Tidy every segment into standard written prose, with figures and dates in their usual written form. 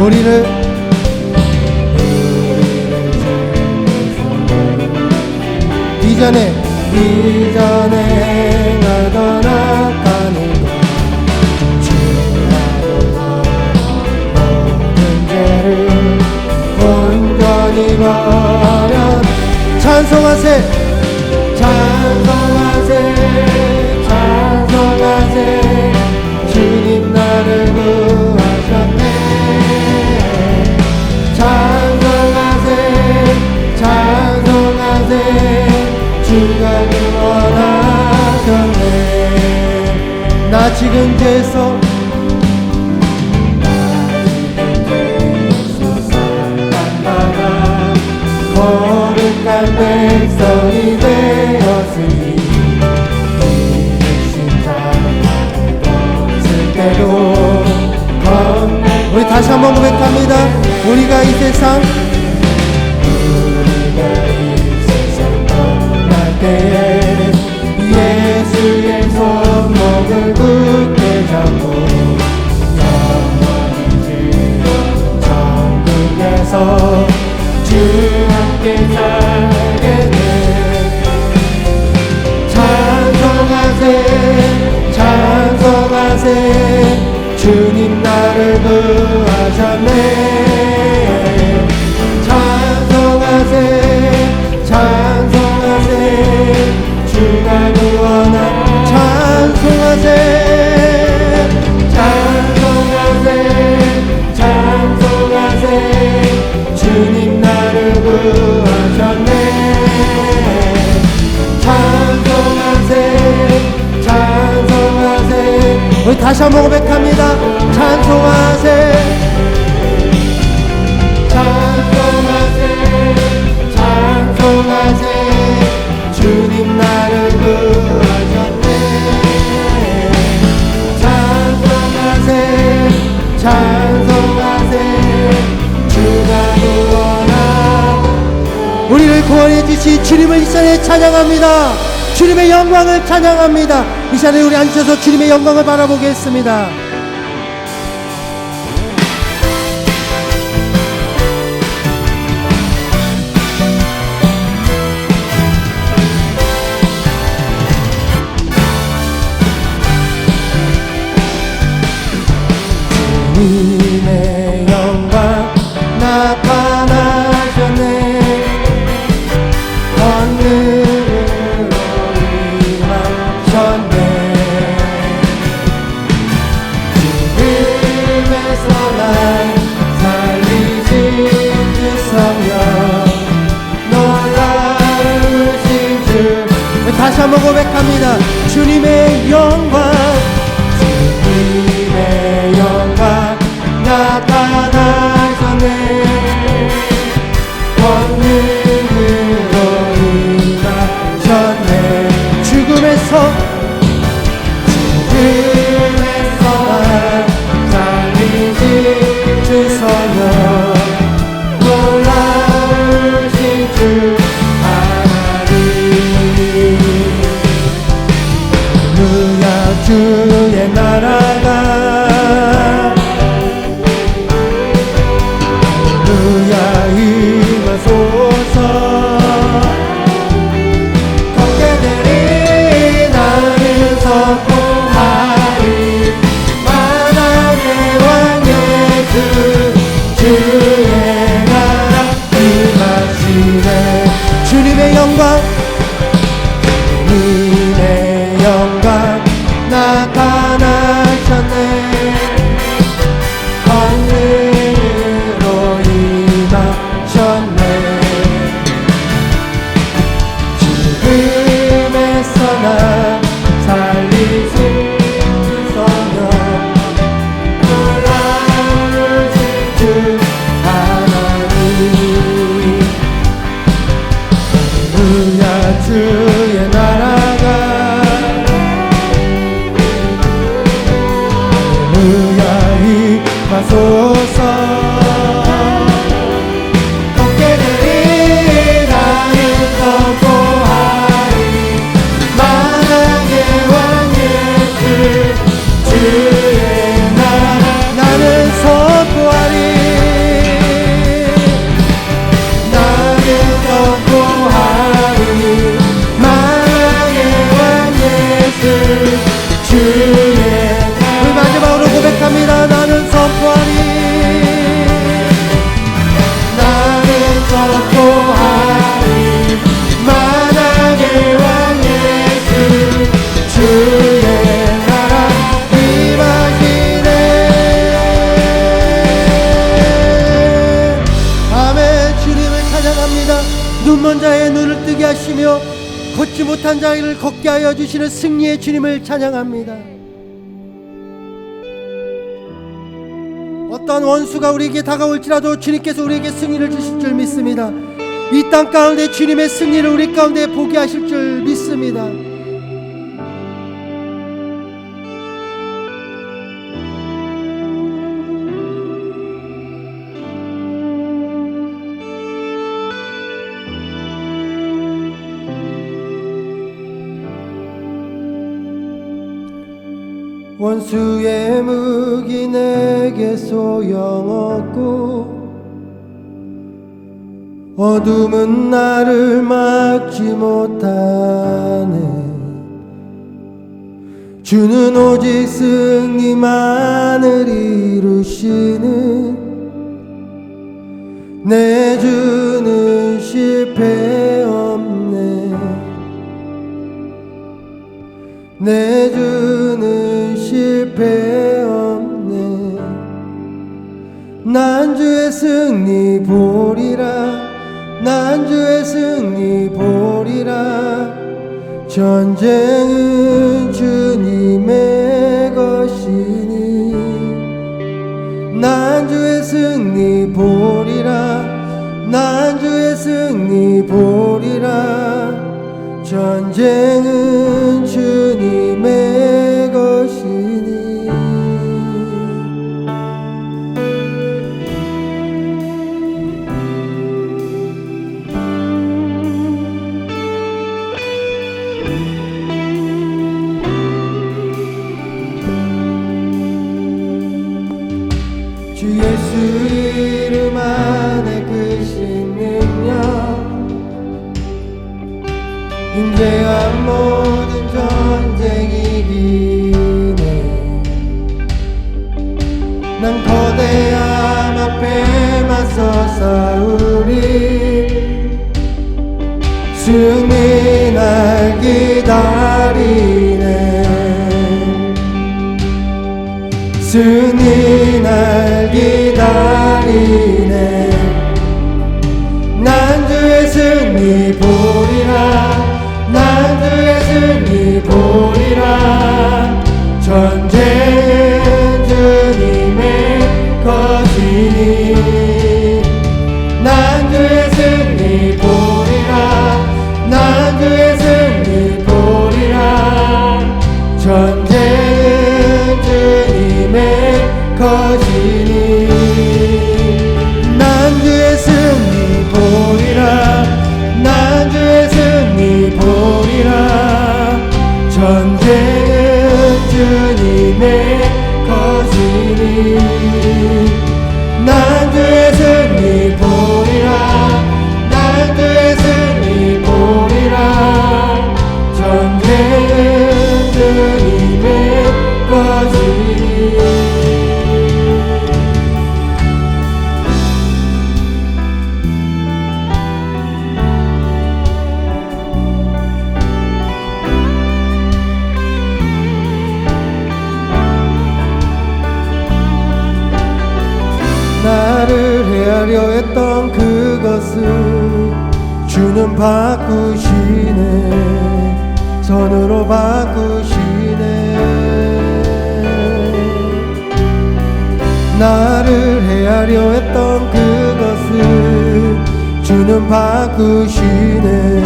우리를 이전에 행하던 악한 것 주라고 모든 죄를 온전히 버려 찬송하세 주님 나를 구하셨네 찬송하세 주가 구원하셨네 나 지금 죄서 산마가 거룩한 백성이 되었으니 우리 다시 한번 고백합니다. 우리가 이 세상 떠날 때에 예수의 손목을 굳게 잡고 영원히 천국에서 주 함께 살게 돼 찬송하세 주님 나를 구하셨네 찬송하세 주가 구원한 찬송하세 주님 나를 구하셨네 찬송하세 우리 다시 한번 고백합니다. 찬송하세 주님 나를 구하셨네 찬송하세 주가 구원하 우리를 구원해 주신 주님을 이 시간에 찬양합니다. 주님의 영광을 찬양합니다. 이 시간에 우리 앉으셔서 주님의 영광을 바라보겠습니다. 주님의 영광 나타나셨네 하늘으로 임하셨네 죽음에서 날 살리신 주 성령 놀라우신 주 다시 한번 고백합니다. 주님의 영광 나타나셨네 권능으로 임하셨네 죽음에서 살리신 주 성령 놀라우신 주 하나님 하시며 걷지 못한 자를 걷게 하여 주시는 승리의 주님을 찬양합니다. 어떤 원수가 우리에게 다가올지라도 주님께서 우리에게 승리를 주실 줄 믿습니다. 이 땅 가운데 주님의 승리를 우리 가운데 보게 하실 줄 믿습니다. 원수의 무기 내게 소용없고 어둠은 나를 막지 못하네. 주는 오직 승리만을 이루시는 내 주는 실패 없네. 내 주는 실패 없네. 난 주의 승리 보리라. 난 주의 승리 보리라. 전쟁은 주님의 것이니 난 주의 승리 보리라. 난 주의 승리 보리라. 전쟁은 주님의 것이니. 주 예수 이름 안에 크신 능력 임재한 모든 전쟁 이기네. 난 거대함 앞에 맞서 싸우리. 승리 날 기다리네. 승리 날 기다리네. 난 주의 승리 보리라. 난 주의 승리 보리라. 전쟁은 주님의 것이니 난 주의 승리 보리라. 난 주의 승리 보리라. 전쟁은 주님의 것이니 난 주의 승리 보리라. 난 주의 승리 보리라. 전쟁은 주님의 것이니 난 주의 승리 보리라. 난 주의 승리 보리라. 전쟁은 주님의 것이니. 나를 헤아려 했던 그것을 주는 바꾸시네. 선으로 바꾸시네. 나를 헤아려 했던 그것을 주는 바꾸시네.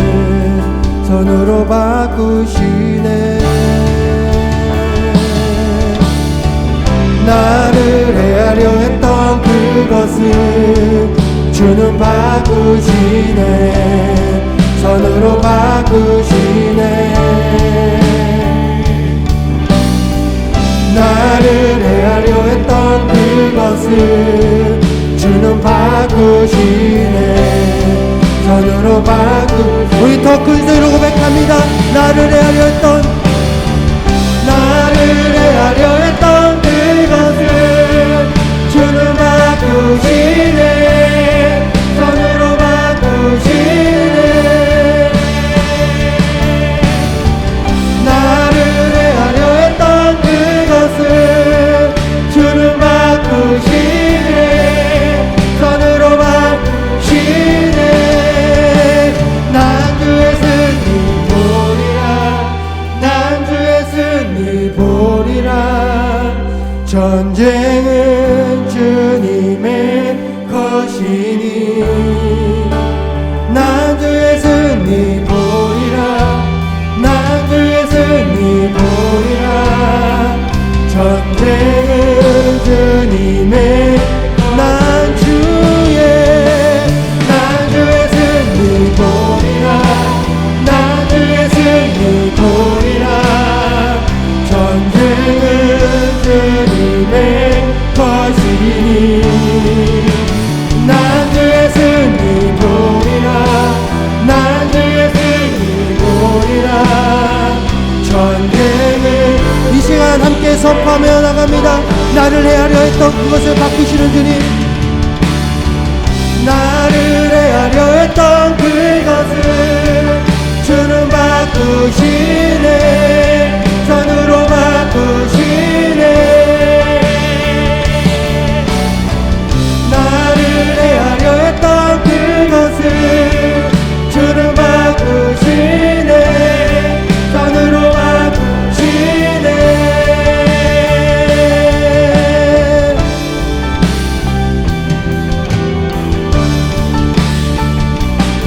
선으로 바꾸시네. 나를 헤아려 했던 그것을 주는 바꾸시네. 선으로 바꾸시네. 나를 헤아려 했던 그것을 주는 바꾸시네. 선으로 우리 더 큰 소리로 고백합니다. 나를 헤아려 했던 그것을 주는 바꾸시네. 선으로 바꾸시네. 나를 헤아려 했던 그것을 주는 바꾸시네. 선으로 바꾸시네. 난 주의 찬송하며 나갑니다. 나를 헤아려 했던 그것을 바꾸시는 주님, 나를 헤아려 했던 그것을 주는 바꾸시네. 선으로 바꾸시네. 나를 헤아려 했던 그것을 주는 바꾸시네. 선으로 바꾸시네.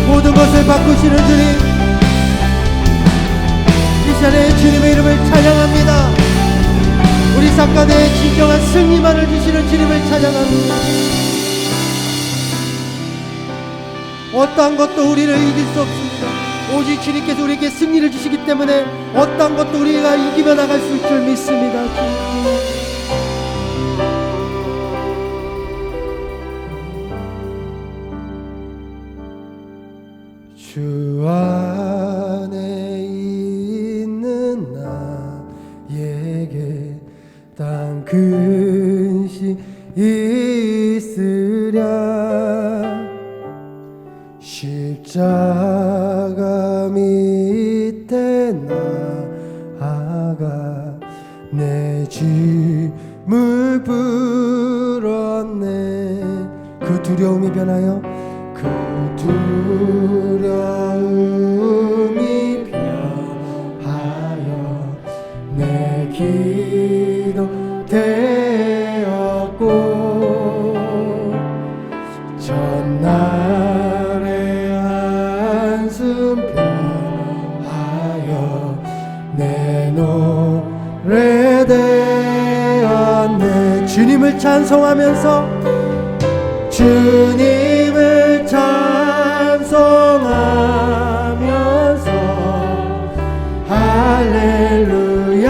모든 것을 바꾸시는 주님, 이 시간에 주님의 이름을 찬양합니다. 우리 사건의 진정한 승리만을 주시는 주님을 찬양합니다. 어떠한 것도 우리를 이길 수 없습니다. 오직 주님께서 우리에게 승리를 주시기 때문에 어떠한 것도 우리가 이기며 나갈 수 있을 줄 믿습니다. 주 안에 있는 나에게 단 근심 있으랴. 십자가 밑에 나아가 내 짐을 풀었네. 그 두려움이 변하여 그 두려움이 변하여 내 기도 되었고 전날의 한숨 변하여 내 노래 되었네. 주님을 찬송하면서 주님을 찬송하면서 할렐루야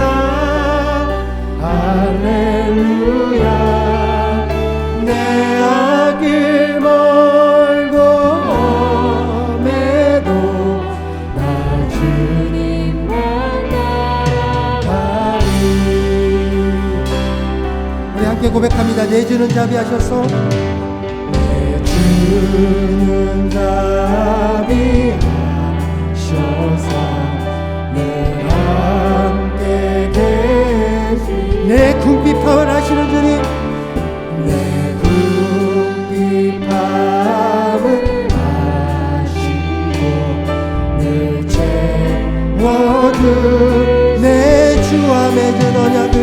할렐루야. 내 앞길 멀고 험해도 나 주님만 나가리. 우리 함께 고백합니다. 내 주는 자비하셔서 주는 자비하셔서 늘 함께 계시. 내 궁핍함을 아시는 주님, 내 궁핍함을 아시고 늘 채워주. 내 주와 맺은 언약을,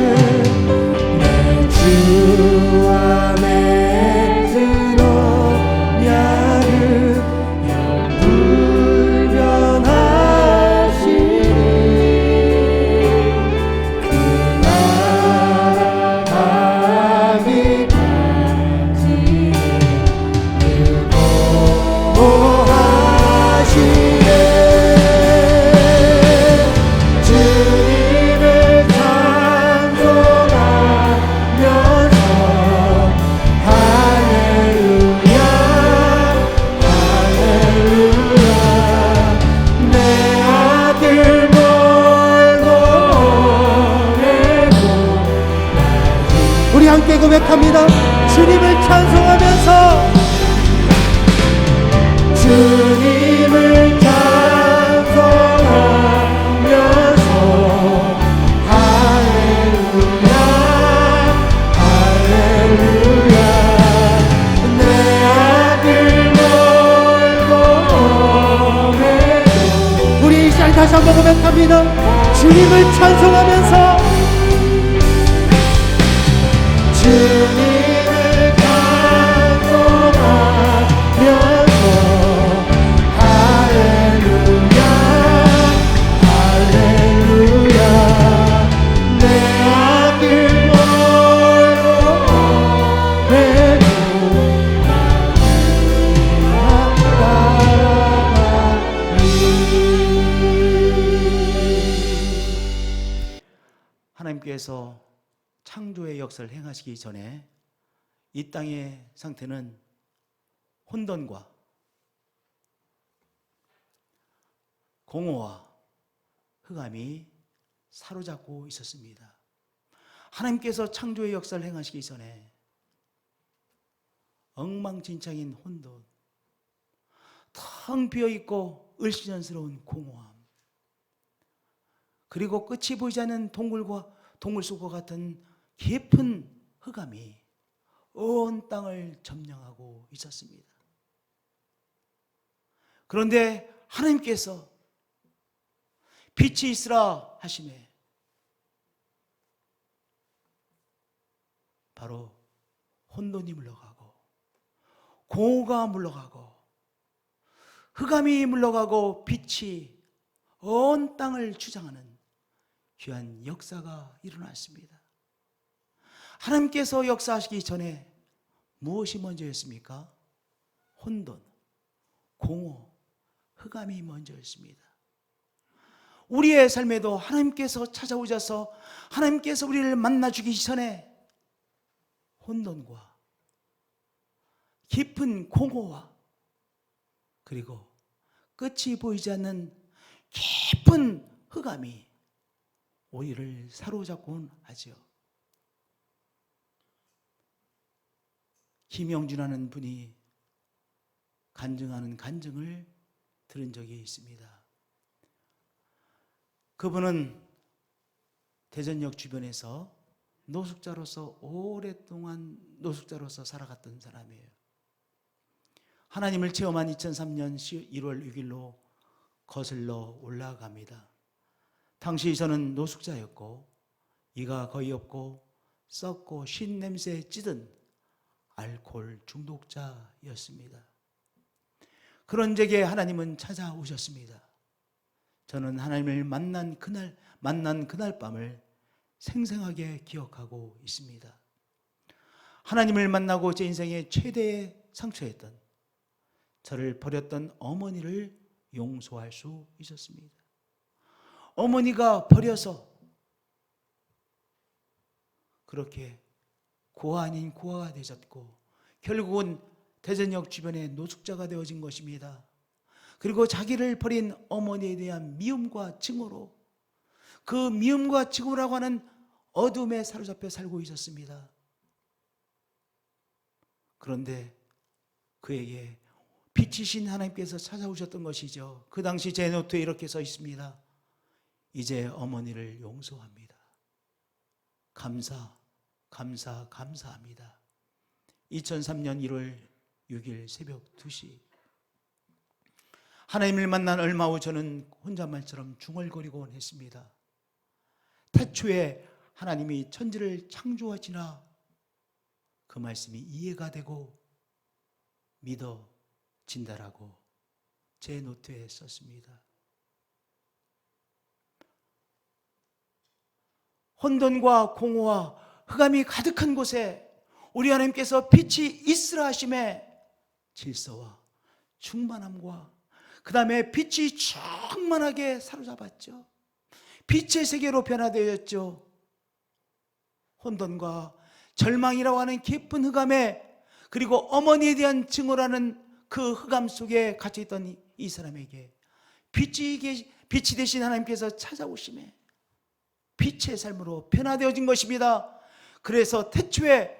내 주와 맺은 언약을 영불변하시니 그 나라 가기까지 보호하시네. 주님을 찬송하면서 할렐루야 할렐루야. 내 아들 멀고 험해도 우리 함께 고백합니다. 주님을 찬송하면서 주님을 찬송하면서 할렐루야 할렐루야. 내 아들 멀고 험해도 우리 이 시간 다시 한번 고백합니다. 주님을 찬송하면서 주님을 찬송하면서 할렐루야 할렐루야. 내 앞길 멀고 험해도 하나님께서 창조의 역사를 행하시기 전에 이 땅의 상태는 혼돈과 공허와 흑암이 사로잡고 있었습니다. 하나님께서 창조의 역사를 행하시기 전에 엉망진창인 혼돈, 텅 비어있고 을씨년스러운 공허함, 그리고 끝이 보이지 않는 동굴 속과 같은 깊은 흑암이 온 땅을 점령하고 있었습니다. 그런데 하나님께서 빛이 있으라 하시매 바로 혼돈이 물러가고 공허가 물러가고 흑암이 물러가고 빛이 온 땅을 주장하는 귀한 역사가 일어났습니다. 하나님께서 역사하시기 전에 무엇이 먼저였습니까? 혼돈, 공허, 흑암이 먼저였습니다. 우리의 삶에도 하나님께서 찾아오셔서 하나님께서 우리를 만나주기 전에 혼돈과 깊은 공허와 그리고 끝이 보이지 않는 깊은 흑암이 우리를 사로잡곤 하죠. 김영준이라는 분이 간증하는 간증을 들은 적이 있습니다. 그분은 대전역 주변에서 노숙자로서 오랫동안 노숙자로서 살아갔던 사람이에요. 하나님을 체험한 2003년 1월 6일로 거슬러 올라갑니다. 당시 저는 노숙자였고 이가 거의 없고 썩고 쉰 냄새에 찌든 알코올 중독자였습니다. 그런 제게 하나님은 찾아오셨습니다. 저는 하나님을 만난 그날 밤을 생생하게 기억하고 있습니다. 하나님을 만나고 제 인생의 최대의 상처였던 저를 버렸던 어머니를 용서할 수 있었습니다. 어머니가 버려서 그렇게 고아 아닌 고아가 되셨고 결국은 대전역 주변의 노숙자가 되어진 것입니다. 그리고 자기를 버린 어머니에 대한 미움과 증오로 그 미움과 증오라고 하는 어둠에 사로잡혀 살고 있었습니다. 그런데 그에게 빛이신 하나님께서 찾아오셨던 것이죠. 그 당시 제 노트에 이렇게 써 있습니다. 이제 어머니를 용서합니다. 감사합니다. 2003년 1월 6일 새벽 2시 하나님을 만난 얼마 후 저는 혼잣말처럼 중얼거리곤 했습니다. 태초에 하나님이 천지를 창조하시나 그 말씀이 이해가 되고 믿어진다라고 제 노트에 썼습니다. 혼돈과 공허와 흑암이 가득한 곳에 우리 하나님께서 빛이 있으라 하심에 질서와 충만함과 그 다음에 빛이 충만하게 사로잡았죠. 빛의 세계로 변화되었죠. 혼돈과 절망이라고 하는 깊은 흑암에 그리고 어머니에 대한 증오라는 그 흑암 속에 갇혀있던 이 사람에게 빛이 되신 하나님께서 찾아오심에 빛의 삶으로 변화되어진 것입니다. 그래서 태초에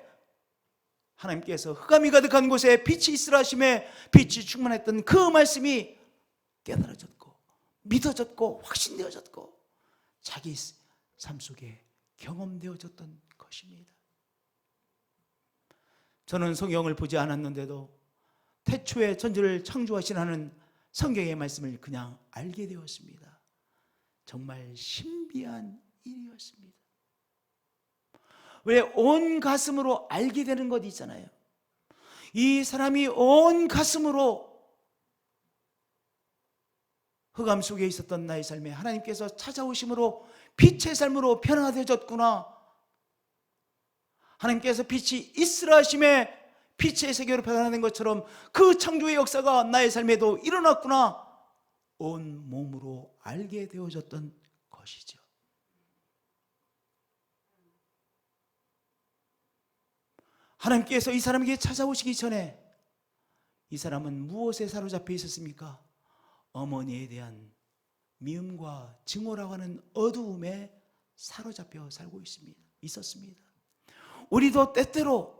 하나님께서 흑암이 가득한 곳에 빛이 있으라 하심에 빛이 충만했던 그 말씀이 깨달아졌고 믿어졌고 확신되어졌고 자기 삶 속에 경험되어졌던 것입니다. 저는 성경을 보지 않았는데도 태초에 천지를 창조하신 하는 성경의 말씀을 그냥 알게 되었습니다. 정말 신비한 일이었습니다. 왜 온 가슴으로 알게 되는 것 있잖아요. 이 사람이 온 가슴으로 흑암 속에 있었던 나의 삶에 하나님께서 찾아오심으로 빛의 삶으로 변화되어졌구나. 하나님께서 빛이 있으라 하심에 빛의 세계로 변화된 것처럼 그 창조의 역사가 나의 삶에도 일어났구나. 온 몸으로 알게 되어졌던 것이죠. 하나님께서 이 사람에게 찾아오시기 전에 이 사람은 무엇에 사로잡혀 있었습니까? 어머니에 대한 미움과 증오라고 하는 어두움에 사로잡혀 살고 있습니다. 있었습니다. 우리도 때때로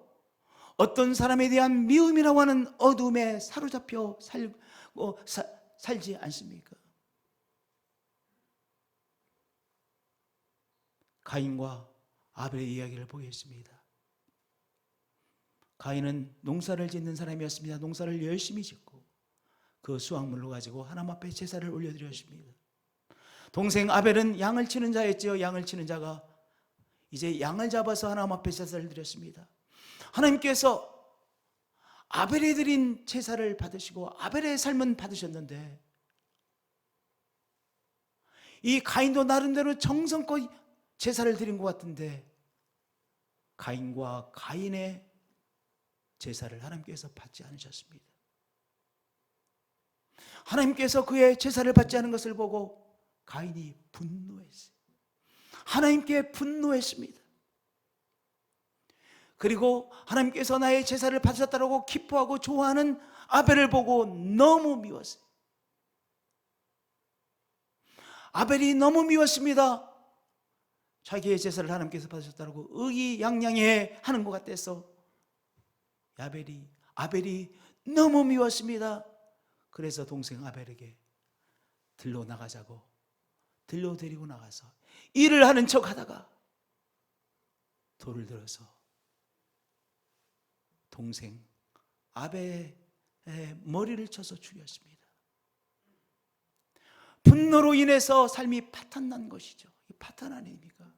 어떤 사람에 대한 미움이라고 하는 어둠에 사로잡혀 살지 않습니까? 가인과 아벨의 이야기를 보겠습니다. 가인은 농사를 짓는 사람이었습니다. 농사를 열심히 짓고 그 수확물로 가지고 하나님 앞에 제사를 올려드렸습니다. 동생 아벨은 양을 치는 자였지요. 양을 치는 자가 이제 양을 잡아서 하나님 앞에 제사를 드렸습니다. 하나님께서 아벨이 드린 제사를 받으시고 아벨의 삶은 받으셨는데 이 가인도 나름대로 정성껏 제사를 드린 것 같은데 가인과 가인의 제사를 하나님께서 받지 않으셨습니다. 하나님께서 그의 제사를 받지 않은 것을 보고 가인이 분노했어요. 하나님께 분노했습니다. 그리고 하나님께서 나의 제사를 받으셨다고 기뻐하고 좋아하는 아벨을 보고 너무 미웠어요. 아벨이 너무 미웠습니다. 자기의 제사를 하나님께서 받으셨다고 의기양양해 하는 것 같아서 아벨이 너무 미웠습니다. 그래서 동생 아벨에게 들로 나가자고 들로 데리고 나가서 일을 하는 척 하다가 돌을 들어서 동생 아벨의 머리를 쳐서 죽였습니다. 분노로 인해서 삶이 파탄난 것이죠. 이 파탄 아닙니까?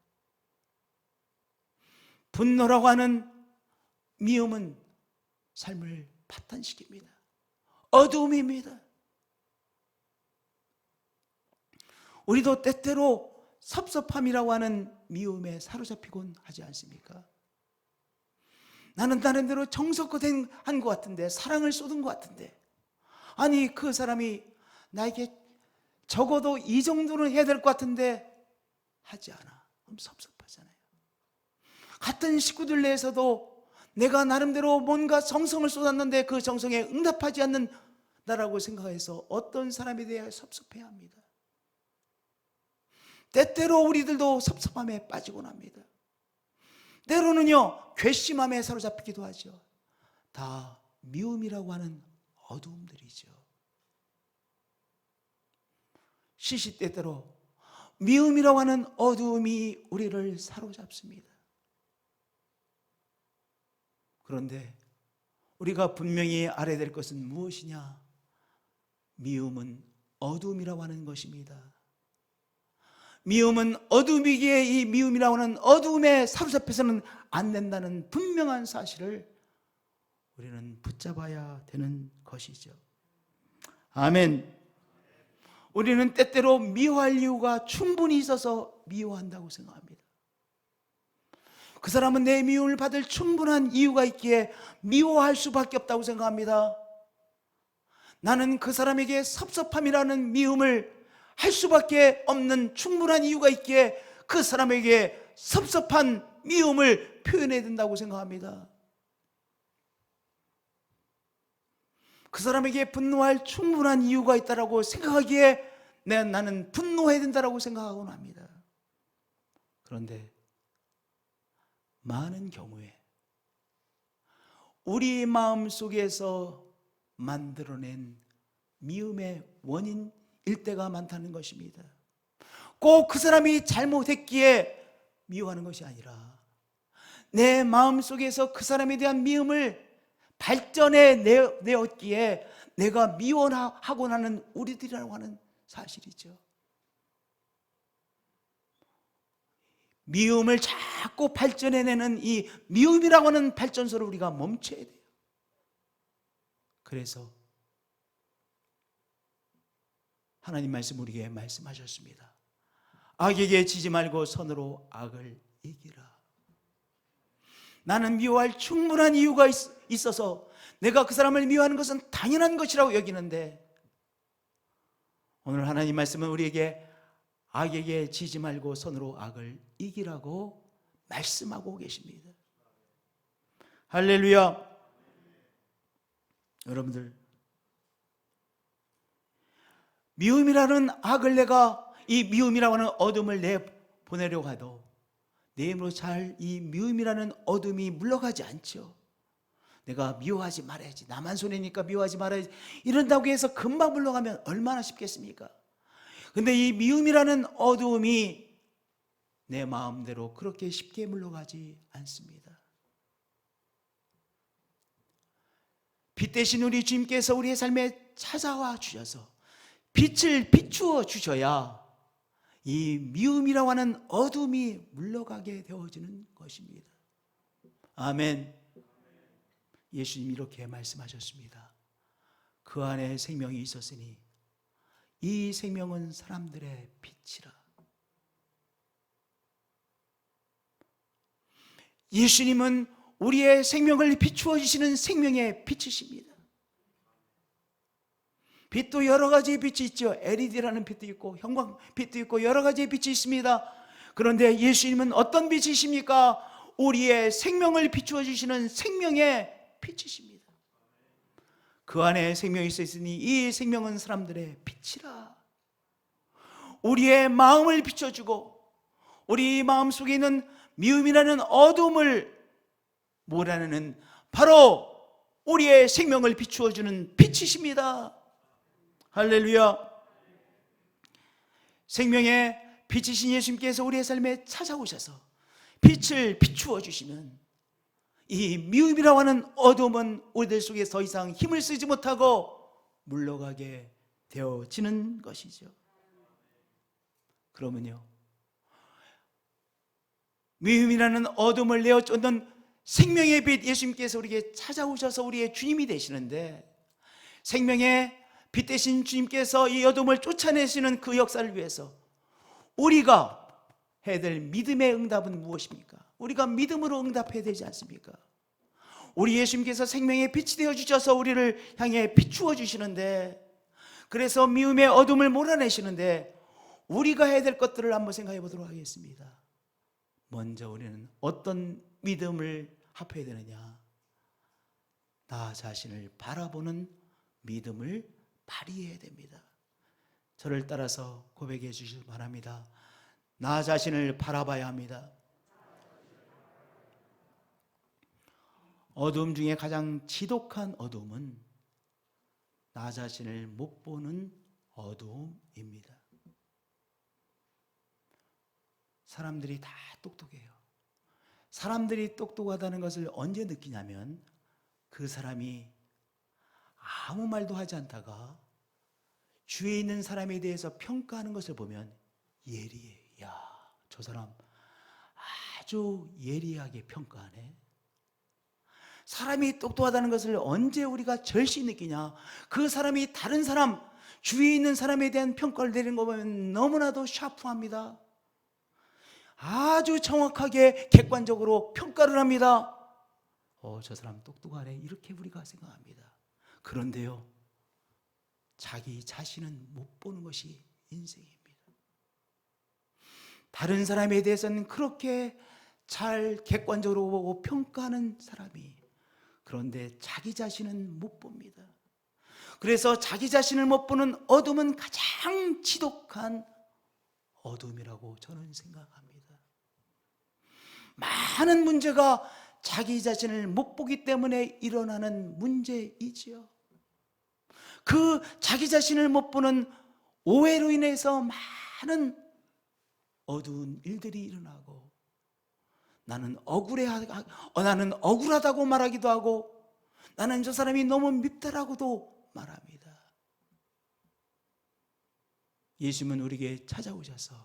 분노라고 하는 미움은 삶을 파탄시킵니다. 어두움입니다. 우리도 때때로 섭섭함이라고 하는 미움에 사로잡히곤 하지 않습니까? 나는 나름대로 정성껏 한 것 같은데, 사랑을 쏟은 것 같은데, 아니 그 사람이 나에게 적어도 이 정도는 해야 될 것 같은데 하지 않아. 그럼 섭섭하잖아요. 같은 식구들 내에서도 내가 나름대로 뭔가 정성을 쏟았는데 그 정성에 응답하지 않는 나라고 생각해서 어떤 사람에 대해 섭섭해야 합니다. 때때로 우리들도 섭섭함에 빠지곤 합니다. 때로는요 괘씸함에 사로잡히기도 하죠. 다 미움이라고 하는 어두움들이죠. 시시때때로 미움이라고 하는 어두움이 우리를 사로잡습니다. 그런데 우리가 분명히 알아야 될 것은 무엇이냐? 미움은 어둠이라고 하는 것입니다. 미움은 어둠이기에 이 미움이라고 하는 어둠에 사로잡혀서는 안 된다는 분명한 사실을 우리는 붙잡아야 되는 것이죠. 아멘. 우리는 때때로 미워할 이유가 충분히 있어서 미워한다고 생각합니다. 그 사람은 내 미움을 받을 충분한 이유가 있기에 미워할 수밖에 없다고 생각합니다. 나는 그 사람에게 섭섭함이라는 미움을 할 수밖에 없는 충분한 이유가 있기에 그 사람에게 섭섭한 미움을 표현해야 된다고 생각합니다. 그 사람에게 분노할 충분한 이유가 있다고 생각하기에 나는 분노해야 된다고 생각하곤 합니다. 그런데 많은 경우에 우리 마음속에서 만들어낸 미움의 원인일 때가 많다는 것입니다. 꼭 그 사람이 잘못했기에 미워하는 것이 아니라 내 마음속에서 그 사람에 대한 미움을 발전해 내었기에 내가 미워하곤 하는 우리들이라고 하는 사실이죠. 미움을 자꾸 발전해내는 이 미움이라고 하는 발전소를 우리가 멈춰야 돼요. 그래서 하나님 말씀 우리에게 말씀하셨습니다. 악에게 지지 말고 선으로 악을 이기라. 나는 미워할 충분한 이유가 있어서 내가 그 사람을 미워하는 것은 당연한 것이라고 여기는데 오늘 하나님 말씀은 우리에게 악에게 지지 말고 선으로 악을 이기라고 말씀하고 계십니다. 할렐루야. 여러분들, 미움이라는 악을 이 미움이라고 하는 어둠을 내보내려고 해도 내 힘으로 잘 이 미움이라는 어둠이 물러가지 않죠. 내가 미워하지 말아야지, 나만 손해니까 미워하지 말아야지 이런다고 해서 금방 물러가면 얼마나 쉽겠습니까? 근데 이 미움이라는 어두움이 내 마음대로 그렇게 쉽게 물러가지 않습니다. 빛 대신 우리 주님께서 우리의 삶에 찾아와 주셔서 빛을 비추어 주셔야 이 미움이라고 하는 어둠이 물러가게 되어지는 것입니다. 아멘. 예수님이 이렇게 말씀하셨습니다. 그 안에 생명이 있었으니 이 생명은 사람들의 빛이라. 예수님은 우리의 생명을 비추어 주시는 생명의 빛이십니다. 빛도 여러 가지의 빛이 있죠. LED라는 빛도 있고 형광 빛도 있고 여러 가지의 빛이 있습니다. 그런데 예수님은 어떤 빛이십니까? 우리의 생명을 비추어 주시는 생명의 빛이십니다. 그 안에 생명이 있으니 이 생명은 사람들의 빛이라. 우리의 마음을 비춰주고 우리 마음 속에 있는 미움이라는 어둠을 몰아내는 바로 우리의 생명을 비추어주는 빛이십니다. 할렐루야. 생명의 빛이신 예수님께서 우리의 삶에 찾아오셔서 빛을 비추어 주시면 이 미움이라고 하는 어둠은 우리들 속에 더 이상 힘을 쓰지 못하고 물러가게 되어지는 것이죠. 그러면요, 미움이라는 어둠을 내어쫓는 생명의 빛 예수님께서 우리에게 찾아오셔서 우리의 주님이 되시는데, 생명의 빛 대신 주님께서 이 어둠을 쫓아내시는 그 역사를 위해서 우리가 해야 될 믿음의 응답은 무엇입니까? 우리가 믿음으로 응답해야 되지 않습니까? 우리 예수님께서 생명의 빛이 되어 주셔서 우리를 향해 비추어 주시는데, 그래서 미움의 어둠을 몰아내시는데 우리가 해야 될 것들을 한번 생각해 보도록 하겠습니다. 먼저 우리는 어떤 믿음을 합해야 되느냐? 나 자신을 바라보는 믿음을 발휘해야 됩니다. 저를 따라서 고백해 주시기 바랍니다. 나 자신을 바라봐야 합니다. 어둠 중에 가장 지독한 어둠은 나 자신을 못 보는 어둠입니다. 사람들이 다 똑똑해요. 사람들이 똑똑하다는 것을 언제 느끼냐면, 그 사람이 아무 말도 하지 않다가 주위에 있는 사람에 대해서 평가하는 것을 보면 예리해. 야, 저 사람 아주 예리하게 평가하네. 사람이 똑똑하다는 것을 언제 우리가 절실히 느끼냐? 그 사람이 다른 사람, 주위에 있는 사람에 대한 평가를 내리는 거 보면 너무나도 샤프합니다. 아주 정확하게 객관적으로 평가를 합니다. 저 사람 똑똑하네, 이렇게 우리가 생각합니다. 그런데요, 자기 자신은 못 보는 것이 인생입니다. 다른 사람에 대해서는 그렇게 잘 객관적으로 보고 평가하는 사람이, 그런데 자기 자신은 못 봅니다. 그래서 자기 자신을 못 보는 어둠은 가장 지독한 어둠이라고 저는 생각합니다. 많은 문제가 자기 자신을 못 보기 때문에 일어나는 문제이지요. 그 자기 자신을 못 보는 오해로 인해서 많은 어두운 일들이 일어나고, 나는 억울하다고 말하기도 하고, 나는 저 사람이 너무 밉다라고도 말합니다. 예수님은 우리에게 찾아오셔서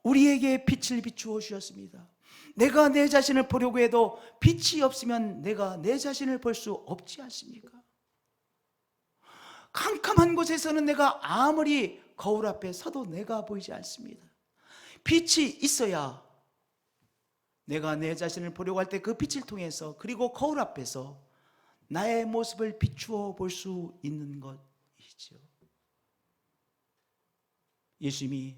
우리에게 빛을 비추어 주셨습니다. 내가 내 자신을 보려고 해도 빛이 없으면 내가 내 자신을 볼 수 없지 않습니까? 캄캄한 곳에서는 내가 아무리 거울 앞에 서도 내가 보이지 않습니다. 빛이 있어야 내가 내 자신을 보려고 할 때 그 빛을 통해서, 그리고 거울 앞에서 나의 모습을 비추어 볼 수 있는 것이죠. 예수님이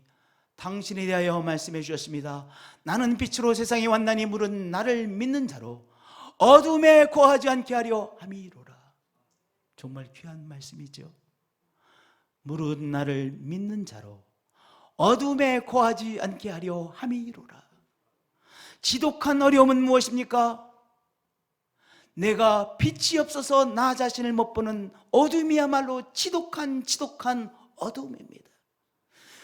당신에 대하여 말씀해 주셨습니다. 나는 빛으로 세상에 왔나니 물은 나를 믿는 자로 어둠에 거하지 않게 하려 함이로라. 정말 귀한 말씀이죠. 물은 나를 믿는 자로 어둠에 거하지 않게 하려 함이로라. 지독한 어려움은 무엇입니까? 내가 빛이 없어서 나 자신을 못 보는 어둠이야말로 지독한 어둠입니다.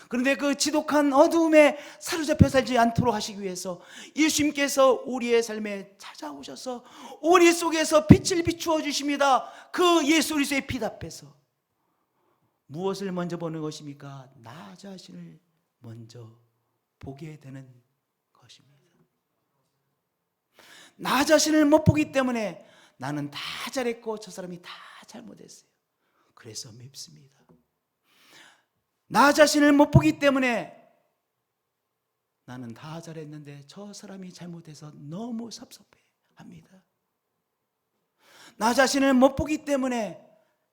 그런데 그 지독한 어두움에 사로잡혀 살지 않도록 하시기 위해서 예수님께서 우리의 삶에 찾아오셔서 우리 속에서 빛을 비추어 주십니다. 그 예수 그리스도의 빛 앞에서 무엇을 먼저 보는 것입니까? 나 자신을 먼저 보게 되는 것입니다. 나 자신을 못 보기 때문에 나는 다 잘했고 저 사람이 다 잘못했어요. 그래서 밉습니다. 나 자신을 못 보기 때문에 나는 다 잘했는데 저 사람이 잘못해서 너무 섭섭해합니다. 나 자신을 못 보기 때문에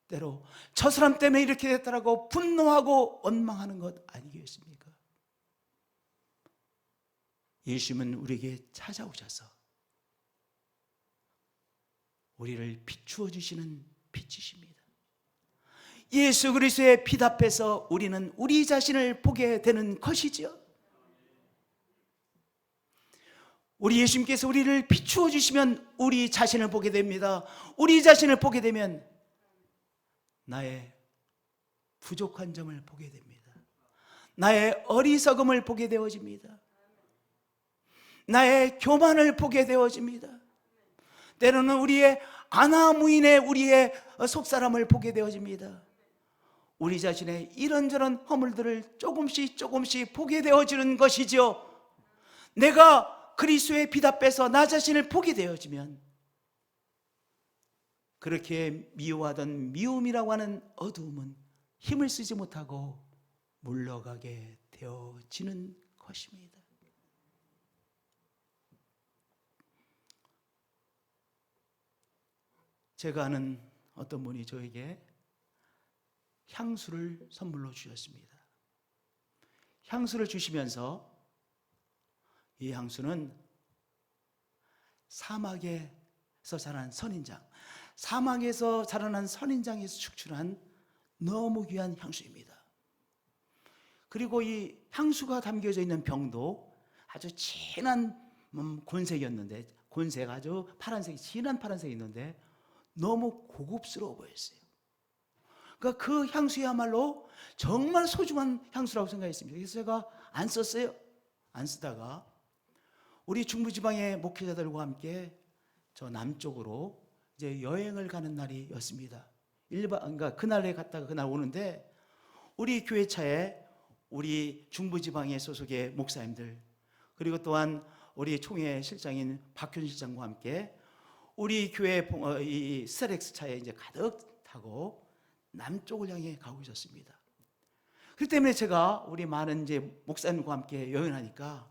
때로 저 사람 때문에 이렇게 됐다라고 분노하고 원망하는 것 아니겠습니까? 예수님은 우리에게 찾아오셔서 우리를 비추어 주시는 빛이십니다. 예수 그리스도의 빛 앞에서 우리는 우리 자신을 보게 되는 것이죠. 우리 예수님께서 우리를 비추어 주시면 우리 자신을 보게 됩니다. 우리 자신을 보게 되면 나의 부족한 점을 보게 됩니다. 나의 어리석음을 보게 되어집니다. 나의 교만을 보게 되어집니다. 때로는 우리의 아나무인의 우리의 속사람을 보게 되어집니다. 우리 자신의 이런저런 허물들을 조금씩 보게 되어지는 것이죠. 내가 그리스도의 빛 앞에서 나 자신을 보게 되어지면 그렇게 미워하던 미움이라고 하는 어두움은 힘을 쓰지 못하고 물러가게 되어지는 것입니다. 제가 아는 어떤 분이 저에게 향수를 선물로 주셨습니다. 향수를 주시면서 이 향수는 사막에서 자란 선인장, 사막에서 자라난 선인장에서 축출한 너무 귀한 향수입니다. 그리고 이 향수가 담겨져 있는 병도 아주 진한 곤색이었는데, 곤색 아주 파란색, 진한 파란색이 있는데 너무 고급스러워 보였어요. 그러니까 그 향수야말로 정말 소중한 향수라고 생각했습니다. 그래서 제가 안 썼어요. 안 쓰다가 우리 중부지방의 목회자들과 함께 저 남쪽으로 이제 여행을 가는 날이었습니다. 그러니까 그날에 갔다가 그날 오는데 우리 교회 차에 우리 중부지방의 소속의 목사님들, 그리고 또한 우리 총회 실장인 박현 실장과 함께 우리 교회 이 스타렉스 차에 이제 가득 타고 남쪽을 향해 가고 있었습니다. 그렇기 때문에 제가 우리 많은 이제 목사님과 함께 여행하니까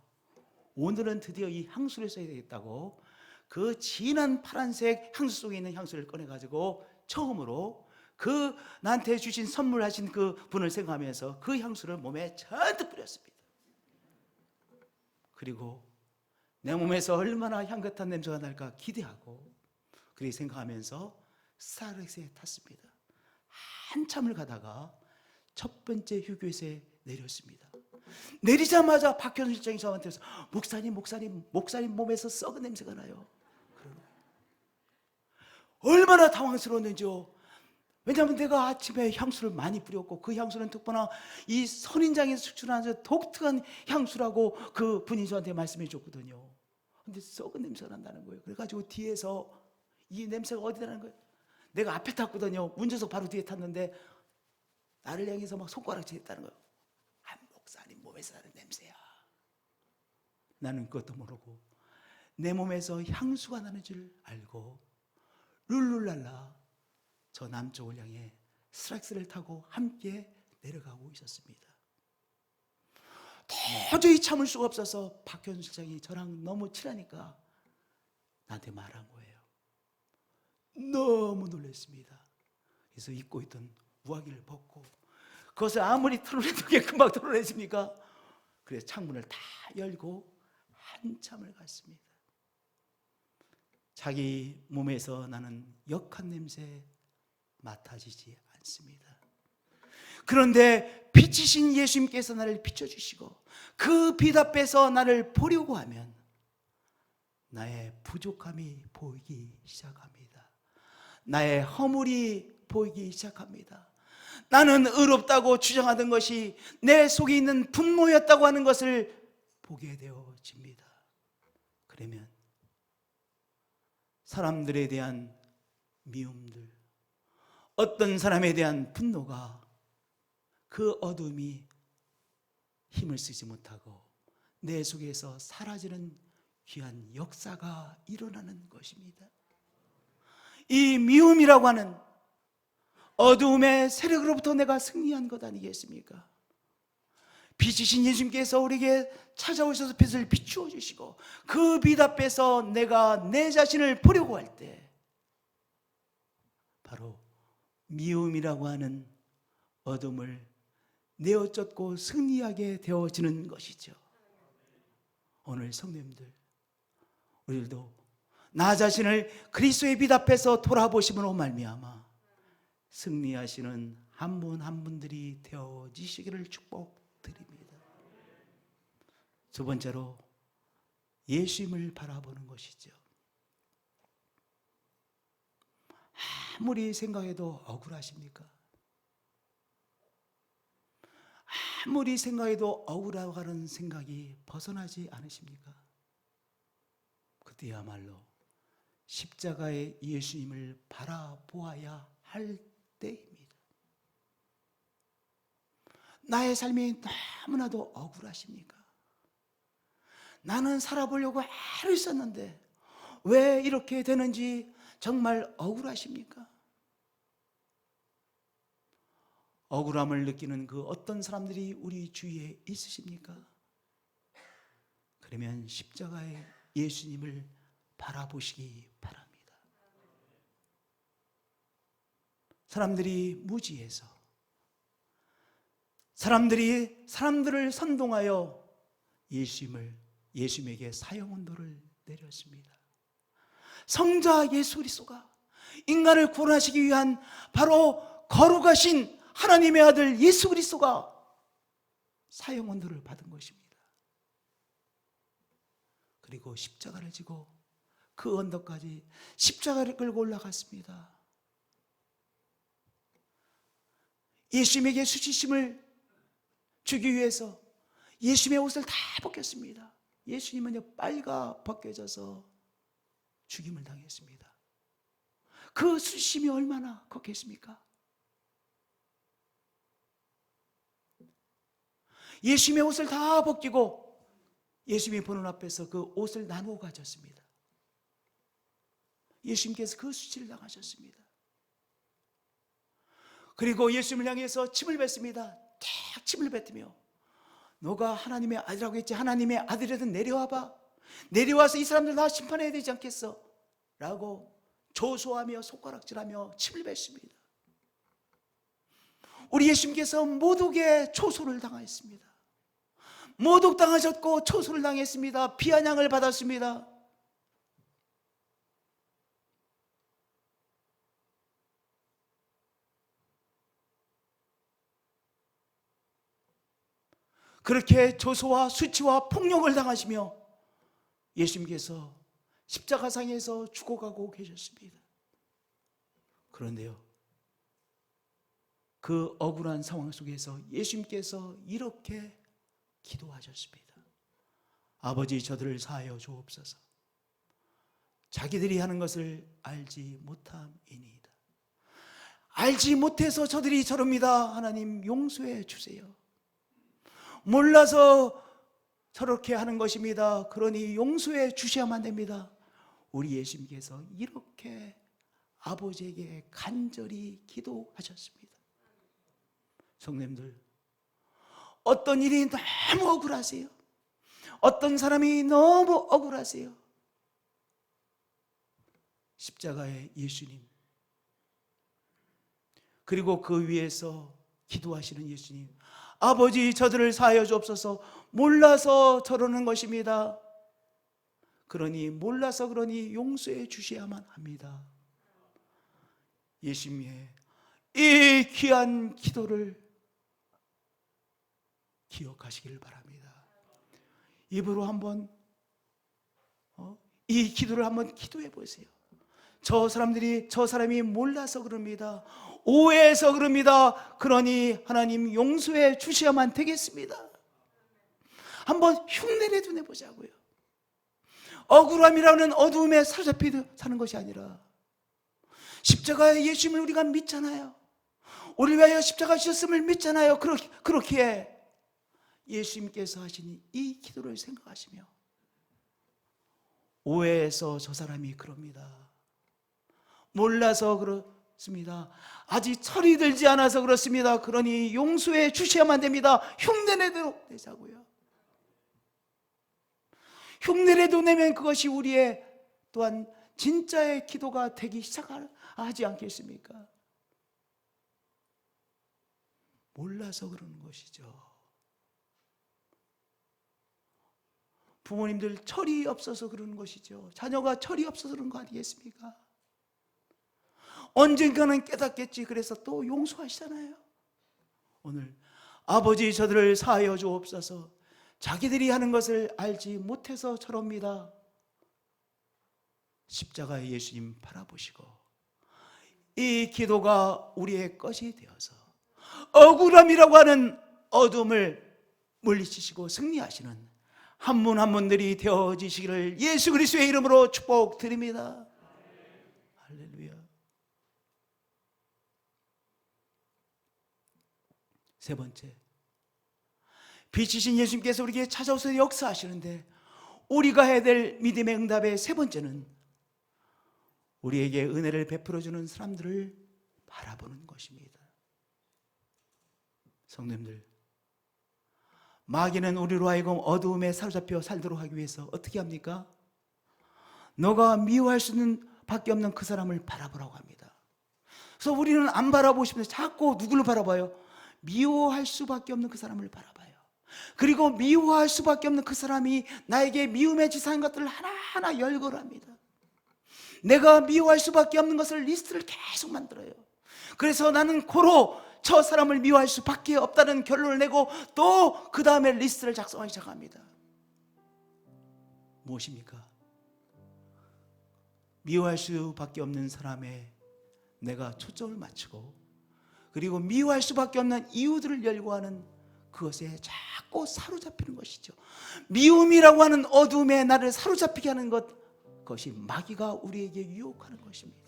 오늘은 드디어 이 향수를 써야 되겠다고 그 진한 파란색 향수 속에 있는 향수를 꺼내가지고 처음으로 그 나한테 주신 선물하신 그 분을 생각하면서 그 향수를 몸에 잔뜩 뿌렸습니다. 그리고 내 몸에서 얼마나 향긋한 냄새가 날까 기대하고 그렇게 생각하면서 스타렉스에 tas습니다. 한참을 가다가 첫 번째 휴게소에 내렸습니다. 내리자마자 박현 실장이 저한테 목사님 몸에서 썩은 냄새가 나요. 얼마나 당황스러웠는지요. 왜냐하면 내가 아침에 향수를 많이 뿌렸고 그 향수는 특히나 이 선인장에서 축출하는 독특한 향수라고 그 분이 저한테 말씀해 줬거든요. 근데 썩은 냄새가 난다는 거예요. 그래가지고 뒤에서 이 냄새가 어디 나는 거예요? 내가 앞에 탔거든요. 운전석 바로 뒤에 탔는데 나를 향해서 막 손가락질 했다는 거예요. 아, 목사님 몸에서 나는 냄새야. 나는 그것도 모르고 내 몸에서 향수가 나는 줄 알고 룰루랄라 저 남쪽을 향해 스트렉스를 타고 함께 내려가고 있었습니다. 도저히 참을 수가 없어서 박현 실장이 저랑 너무 친하니까 나한테 말한 거예요. 너무 놀랐습니다. 그래서 입고 있던 우아기를 벗고 그것을 아무리 털어내도 그게 금방 털어내집니까? 그래서 창문을 다 열고 한참을 갔습니다. 자기 몸에서 나는 역한 냄새 맡아지지 않습니다. 그런데 빛이신 예수님께서 나를 비춰주시고 그 빛 앞에서 나를 보려고 하면 나의 부족함이 보이기 시작합니다. 나의 허물이 보이기 시작합니다. 나는 의롭다고 주장하던 것이 내 속에 있는 분노였다고 하는 것을 보게 되어집니다. 그러면 사람들에 대한 미움들, 어떤 사람에 대한 분노가, 그 어둠이 힘을 쓰지 못하고 내 속에서 사라지는 귀한 역사가 일어나는 것입니다. 이 미움이라고 하는 어두움의 세력으로부터 내가 승리한 것 아니겠습니까? 빛이신 예수님께서 우리에게 찾아오셔서 빛을 비추어 주시고 그 빛 앞에서 내가 내 자신을 보려고 할 때 바로 미움이라고 하는 어둠을 내어쫓고 승리하게 되어지는 것이죠. 오늘 성도님들, 우리들도 나 자신을 그리스도의 빛 앞에서 돌아보심으로 말미암아 승리하시는 한 분 한 분들이 되어지시기를 축복드립니다. 두 번째로 예수님을 바라보는 것이죠. 아무리 생각해도 억울하십니까? 아무리 생각해도 억울하고 하는 생각이 벗어나지 않으십니까? 그때야말로 십자가의 예수님을 바라보아야 할 때입니다. 나의 삶이 너무나도 억울하십니까? 나는 살아보려고 애를 썼는데 왜 이렇게 되는지 정말 억울하십니까? 억울함을 느끼는 그 어떤 사람들이 우리 주위에 있으십니까? 그러면 십자가의 예수님을 바라보시기 바랍니다. 사람들이 무지해서, 사람들을 선동하여 예수님에게 사형언도를 내렸습니다. 성자 예수 그리스도가 인간을 구원하시기 위한 바로 거룩하신 하나님의 아들 예수 그리스도가 사형언도를 받은 것입니다. 그리고 십자가를 지고 그 언덕까지 십자가를 끌고 올라갔습니다. 예수님에게 수치심을 주기 위해서 예수님의 옷을 다 벗겼습니다. 예수님은 빨가 벗겨져서 죽임을 당했습니다. 그 수치심이 얼마나 컸겠습니까? 예수님의 옷을 다 벗기고 예수님이 보는 앞에서 그 옷을 나누어 가졌습니다. 예수님께서 그 수치를 당하셨습니다. 그리고 예수님을 향해서 침을 뱉습니다. 탁 침을 뱉으며 너가 하나님의 아들이라고 했지, 하나님의 아들이라든 내려와봐. 내려와서 이 사람들 다 심판해야 되지 않겠어? 라고 조소하며 손가락질하며 침을 뱉습니다. 우리 예수님께서 모독의 초소를 당하였습니다. 모독당하셨고 초소를 당했습니다. 비아냥을 받았습니다. 그렇게 조소와 수치와 폭력을 당하시며 예수님께서 십자가상에서 죽어가고 계셨습니다. 그런데요, 그 억울한 상황 속에서 예수님께서 이렇게 기도하셨습니다. 아버지, 저들을 사하여 주옵소서. 자기들이 하는 것을 알지 못함이니이다. 알지 못해서 저들이 저럽니다. 하나님 용서해 주세요. 몰라서 저렇게 하는 것입니다. 그러니 용서해 주셔야만 됩니다. 우리 예수님께서 이렇게 아버지에게 간절히 기도하셨습니다. 성도님들, 어떤 일이 너무 억울하세요? 어떤 사람이 너무 억울하세요? 십자가의 예수님, 그리고 그 위에서 기도하시는 예수님, 아버지 저들을 사하여 주옵소서. 몰라서 저러는 것입니다. 그러니 몰라서 그러니 용서해 주셔야만 합니다. 예수님의 이 귀한 기도를 기억하시길 바랍니다. 입으로 한번 이 기도를 한번 기도해 보세요. 저 사람이 몰라서 그럽니다. 오해해서 그럽니다. 그러니 하나님 용서해 주셔야만 되겠습니다. 한번 흉내라도 내보자고요. 억울함이라는 어두움에 사로잡혀 사는 것이 아니라 십자가의 예수님을 우리가 믿잖아요. 우리 위하여 십자가 지셨음을 믿잖아요. 그렇기에 예수님께서 하신 이 기도를 생각하시며 오해해서 저 사람이 그럽니다. 몰라서 그렇습니다. 아직 철이 들지 않아서 그렇습니다. 그러니 용서해 주셔야만 됩니다. 흉내내도록 되자고요. 흉내라도 내면 그것이 우리의 또한 진짜의 기도가 되기 시작하지 않겠습니까? 몰라서 그러는 것이죠. 부모님들 철이 없어서 그러는 것이죠. 자녀가 철이 없어서 그런 거 아니겠습니까? 언젠가는 깨닫겠지. 그래서 또 용서하시잖아요. 오늘 아버지 저들을 사하여 주옵소서. 자기들이 하는 것을 알지 못해서 저럽니다. 십자가의 예수님 바라보시고 이 기도가 우리의 것이 되어서 억울함이라고 하는 어둠을 물리치시고 승리하시는 한 분 한 분들이 되어지시기를 예수 그리스도의 이름으로 축복드립니다. 할렐루야. 세 번째, 빛이신 예수님께서 우리에게 찾아오셔서 역사하시는데 우리가 해야 될 믿음의 응답의 세 번째는 우리에게 은혜를 베풀어주는 사람들을 바라보는 것입니다. 성도님들, 마귀는 우리로 하여금 어두움에 사로잡혀 살도록 하기 위해서 어떻게 합니까? 너가 미워할 수는 밖에 없는 그 사람을 바라보라고 합니다. 그래서 우리는 안 바라보고 싶은데 자꾸 누구를 바라봐요? 미워할 수밖에 없는 그 사람을 바라봐요. 그리고 미워할 수밖에 없는 그 사람이 나에게 미움의 지사한 것들을 하나하나 열거합니다. 내가 미워할 수밖에 없는 것을 리스트를 계속 만들어요. 그래서 나는 고로 저 사람을 미워할 수밖에 없다는 결론을 내고 또 그 다음에 리스트를 작성하기 시작합니다. 무엇입니까? 미워할 수밖에 없는 사람에 내가 초점을 맞추고 그리고 미워할 수밖에 없는 이유들을 열거하는 그것에 자꾸 사로잡히는 것이죠. 미움이라고 하는 어둠에 나를 사로잡히게 하는 그것이 마귀가 우리에게 유혹하는 것입니다.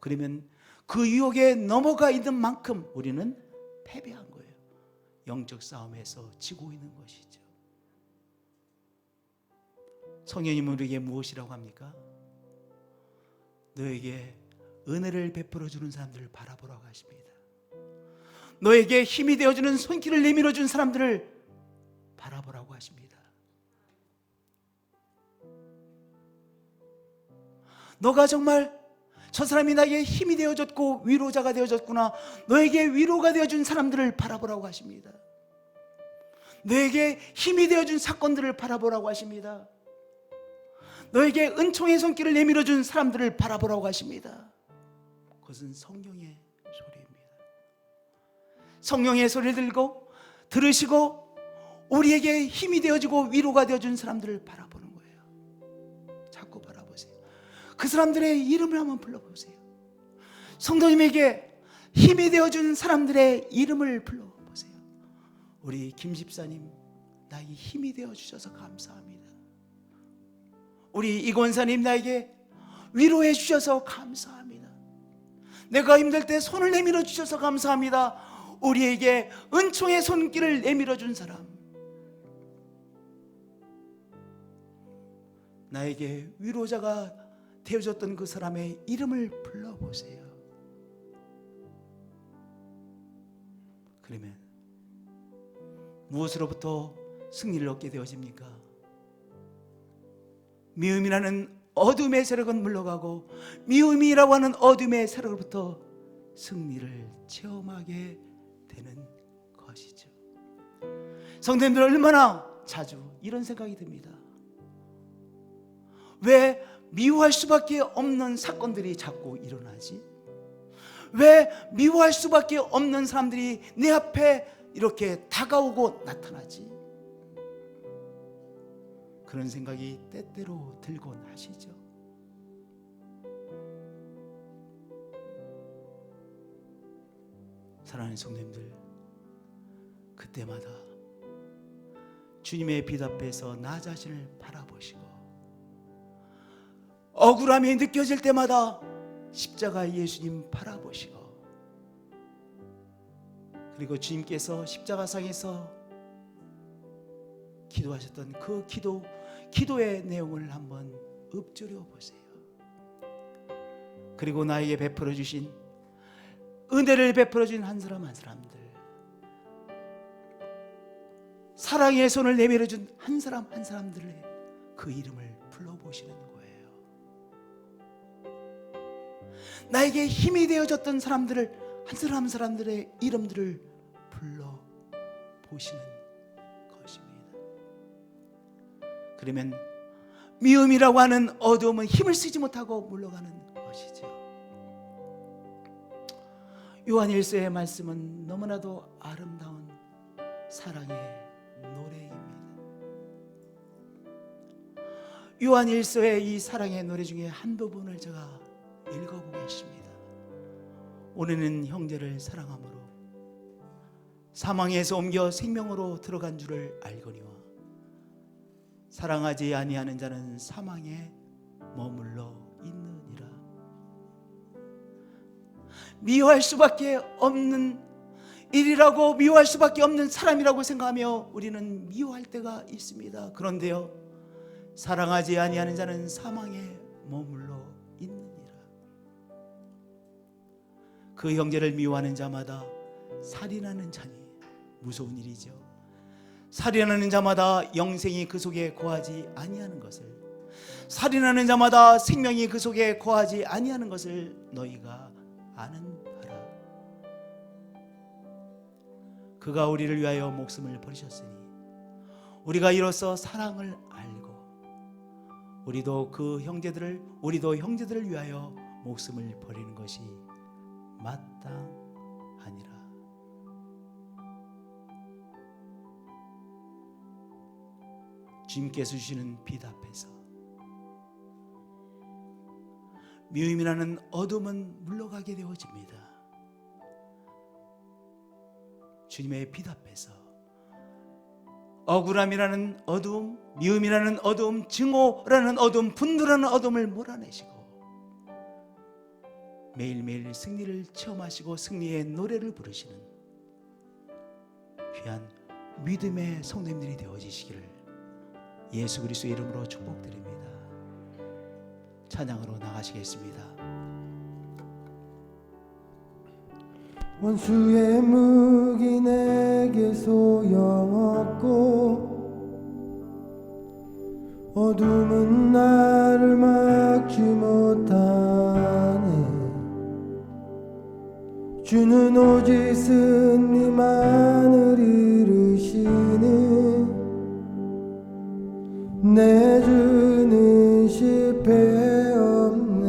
그러면 그 유혹에 넘어가 있는 만큼 우리는 패배한 거예요. 영적 싸움에서 지고 있는 것이죠. 성령님 우리에게 무엇이라고 합니까? 너에게 은혜를 베풀어 주는 사람들을 바라보라고 하십니다. 너에게 힘이 되어주는 손길을 내밀어 준 사람들을 바라보라고 하십니다. 너가 정말 저 사람이 나에게 힘이 되어줬고 위로자가 되어줬구나. 너에게 위로가 되어준 사람들을 바라보라고 하십니다. 너에게 힘이 되어준 사건들을 바라보라고 하십니다. 너에게 은총의 손길을 내밀어준 사람들을 바라보라고 하십니다. 그것은 성령의 소리입니다. 성령의 소리를 들고 들으시고 우리에게 힘이 되어주고 위로가 되어준 사람들을 바라보는 거예요. 자꾸 바라보세요. 그 사람들의 이름을 한번 불러보세요. 성도님에게 힘이 되어준 사람들의 이름을 불러보세요. 우리 김 집사님 나에게 힘이 되어주셔서 감사합니다. 우리 이 권사님 나에게 위로해 주셔서 감사합니다. 내가 힘들 때 손을 내밀어 주셔서 감사합니다. 우리에게 은총의 손길을 내밀어 준 사람, 나에게 위로자가 되어줬던 그 사람의 이름을 불러보세요. 그러면 무엇으로부터 승리를 얻게 되어집니까? 미움이라는 어둠의 세력은 물러가고 미움이라고 하는 어둠의 세력으로부터 승리를 체험하게 되는 것이죠. 성도님들 얼마나 자주 이런 생각이 듭니다. 왜 미워할 수밖에 없는 사건들이 자꾸 일어나지? 왜 미워할 수밖에 없는 사람들이 내 앞에 이렇게 다가오고 나타나지? 그런 생각이 때때로 들곤 하시죠. 사랑하는 성도님들, 그때마다 주님의 빛 앞에서 나 자신을 바라보시고 억울함이 느껴질 때마다 십자가 예수님 바라보시고, 그리고 주님께서 십자가상에서 기도하셨던 그 기도의 내용을 한번 읊조려 보세요. 그리고 나에게 베풀어 주신 은혜를 베풀어 준 한 사람 한 사람들, 사랑의 손을 내밀어 준 한 사람 한 사람들의 그 이름을 불러보시는 거예요. 나에게 힘이 되어줬던 사람들을 한 사람 한 사람들의 이름들을 불러보시는 것입니다. 그러면 미움이라고 하는 어두움은 힘을 쓰지 못하고 물러가는 것이죠. 요한일서의 말씀은 너무나도 아름다운 사랑의 노래입니다. 요한일서의 이 사랑의 노래 중에 한 부분을 제가 읽어보겠습니다. 오늘은 형제를 사랑함으로 사망에서 옮겨 생명으로 들어간 줄을 알거니와 사랑하지 아니하는 자는 사망에 머물러 있느니라. 미워할 수밖에 없는 일이라고, 미워할 수밖에 없는 사람이라고 생각하며 우리는 미워할 때가 있습니다. 그런데요, 사랑하지 아니하는 자는 사망에 머물러 있느니라. 그 형제를 미워하는 자마다 살인하는 자니 무서운 일이죠. 살인하는 자마다 영생이 그 속에 거하지 아니하는 것을, 살인하는 자마다 생명이 그 속에 거하지 아니하는 것을 너희가 아는 바라. 그가 우리를 위하여 목숨을 버리셨으니 우리가 이로써 사랑을 알고 우리도 형제들을 위하여 목숨을 버리는 것이 마땅하니라. 주님께서 주시는 빛 앞에서 미움이라는 어둠은 물러가게 되어집니다. 주님의 빛 앞에서 억울함이라는 어둠, 미움이라는 어둠, 증오라는 어둠, 분노라는 어둠을 몰아내시고 매일매일 승리를 체험하시고 승리의 노래를 부르시는 귀한 믿음의 성도님들이 되어지시기를 예수 그리스도의 이름으로 축복드립니다. 찬양으로 나가시겠습니다. 원수의 무기 내게 소용없고 어둠은 나를 막지 못하네. 주는 오직 승리만을 이루시는 내 주는 실패 없네.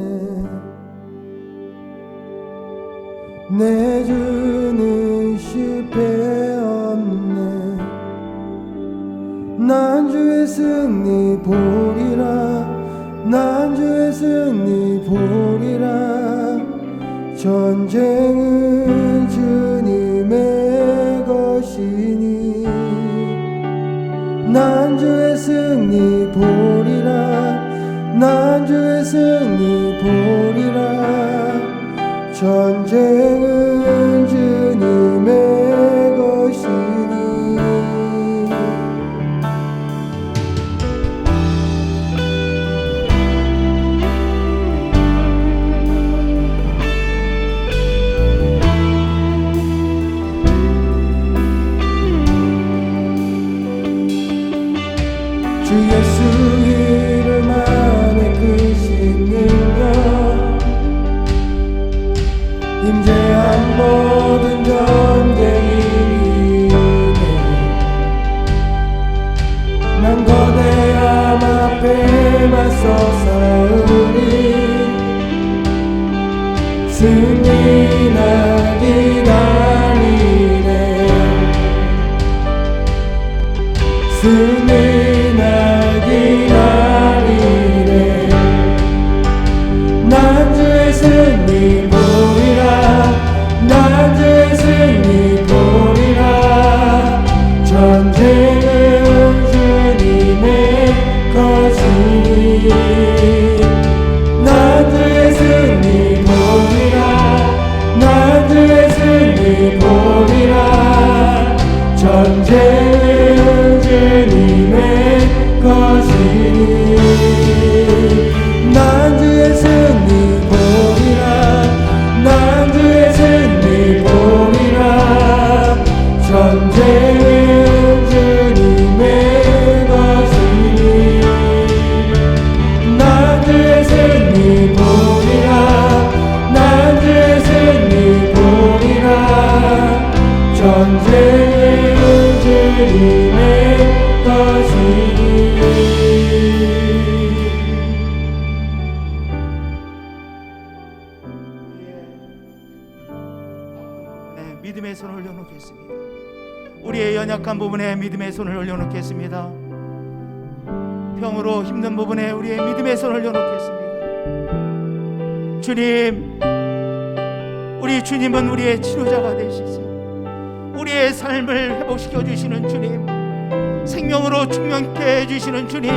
내 주는 실패 없네. 난 주의 승리 보리라. 난 주의 승리 보리라. 전쟁은 주님의 것이니 난 주의 승리 보리라. 난 주의 승리 보리라. 전쟁은 주님의 것이니. 주 예수 이름 안에 크신 능력 임재한 모든 전쟁이 이기네. 난 거대함 앞에 맞서 싸우리. 승리나기 달리네. 승리나기 믿음의 손을 올려놓겠습니다. 우리의 연약한 부분에 믿음의 손을 올려놓겠습니다. 병으로 힘든 부분에 우리의 믿음의 손을 올려놓겠습니다. 주님, 우리 주님은 우리의 치료자가 되시죠. 우리의 삶을 회복시켜 주시는 주님, 생명으로 충만케 해주시는 주님,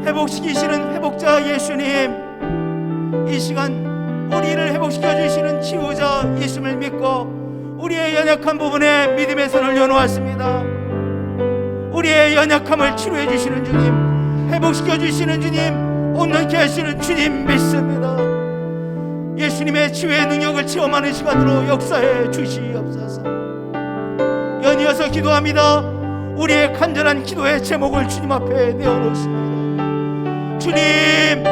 회복시키시는 회복자 예수님, 이 시간 우리를 회복시켜 주시는 치유자 예수를 믿고 우리의 연약한 부분에 믿음의 손을 올려놓았습니다. 우리의 연약함을 치료해 주시는 주님, 회복시켜 주시는 주님, 온전케 하시는 주님 믿습니다. 예수님의 치유의 능력을 체험하는 시간으로 역사해 주시옵소서. 연이어서 기도합니다. 우리의 간절한 기도의 제목을 주님 앞에 내어놓습니다. 주님,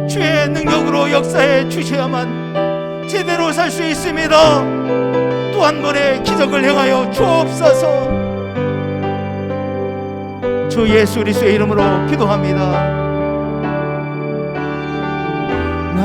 주의 능력으로 역사해 주셔야만 제대로 살 수 있습니다. 또 한 번의 기적을 행하여 주옵소서. 주 예수 그리스도의 이름으로 기도합니다.